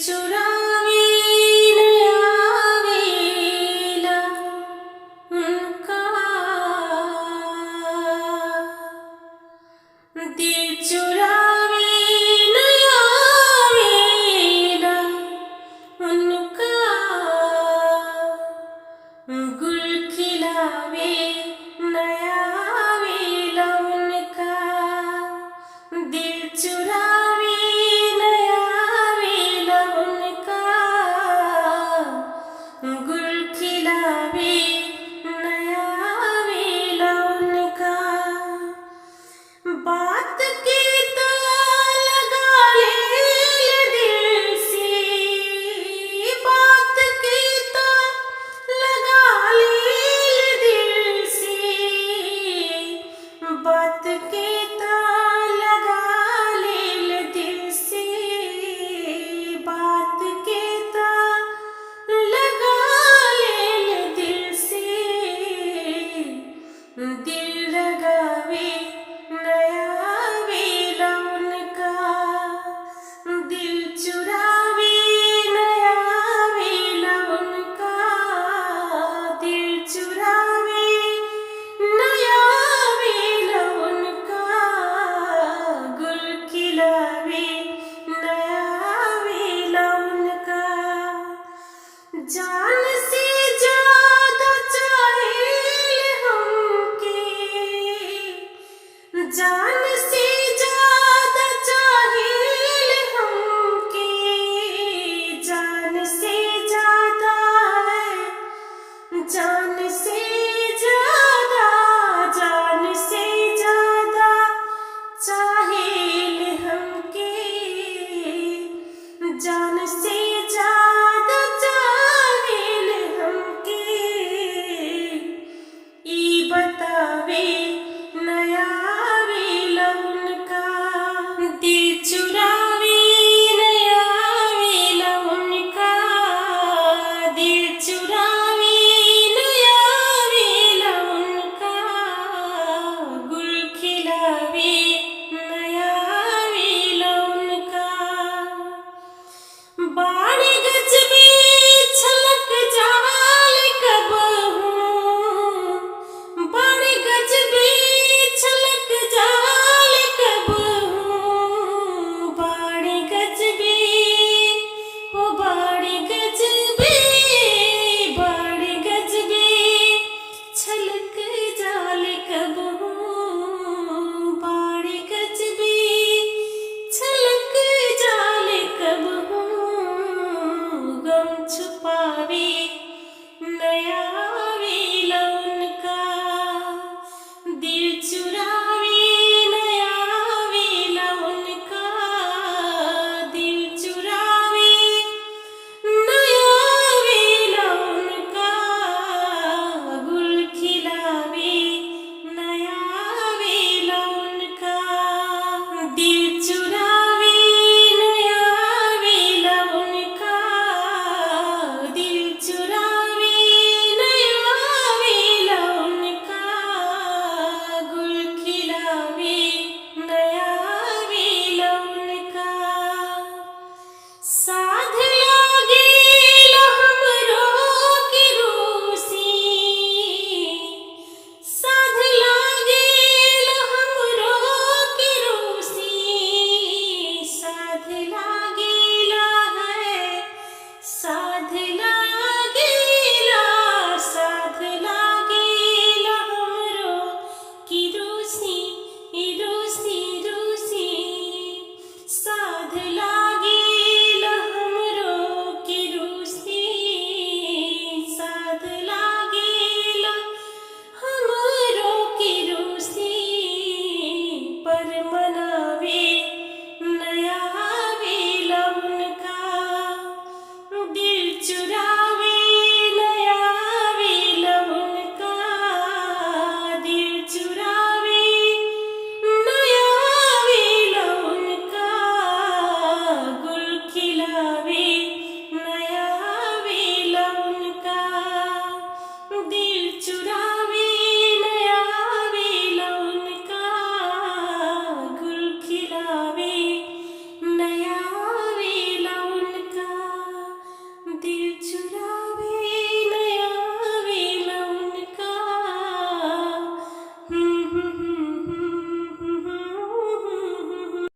चुरावे नया वेला उनका, दिल चुरावे नया वेला उनका, गुल खिलावे नया वेला उनका, दिल चुरावे नया वेला उनका, गुल खिलावे नया वेला उनका। बात की तो लगा ले दिल से, बात की तो लगा ले दिल से, बात की तो लगा ले दिल से, बात की तो लगा ले दिल से, दिल लगावे नया वेला उनका, दिल चुरावे नया वेला उनका, दिल चुरावे नया वेला उनका, गुल खिलावे नया वेला उनका। जान से ज्यादा चाहे हमके, जान से ज्यादा चाहे हमके, जान से ज्यादा है, जान से ज्यादा, जान से ज्यादा चाहे हमके, जान से ज्यादा चाहे हमके, ई बतावे नया वेला उनका, दिल चुरावे नया वेला उनका, दिल चुरावे नया वेला उनका, गुल खिलावे नया वेला उनका। बाड़ी गज में छलक जाल कब हूँ, बाड़ी गज में छलक जाल कब हूँ, बाड़ी गज में, हो बाड़ी गज में, बाड़ी गज में छलक जाल कब हूँ, बाड़ी गज में छलक जाल कब हूँ, गम छुपावे नया वेला उनका, दिल चुरावे नया वेला उनका, दिल चुरावे नया वेला उनका, गुल खिलावे नया वेला उनका, दिल चुरावे नया वेला उनका, दिल चुरावे नया वेला उनका, गुल खिलावे नया वेला उनका। साध लागेला हमरो की रूसी, साध लागेला हमरो की रूसी, साध लागेला है, साध लागेला, साध लागेला हमरो की रूसी, रूसी रूसी, साध लागेला हमरो की रूसी, साध लागेला हमरो की रूसी, पर मनावे नया वेला उनका, दिल चुरावे नया वेला उनका, दिल चुरावे नया वेला उनका,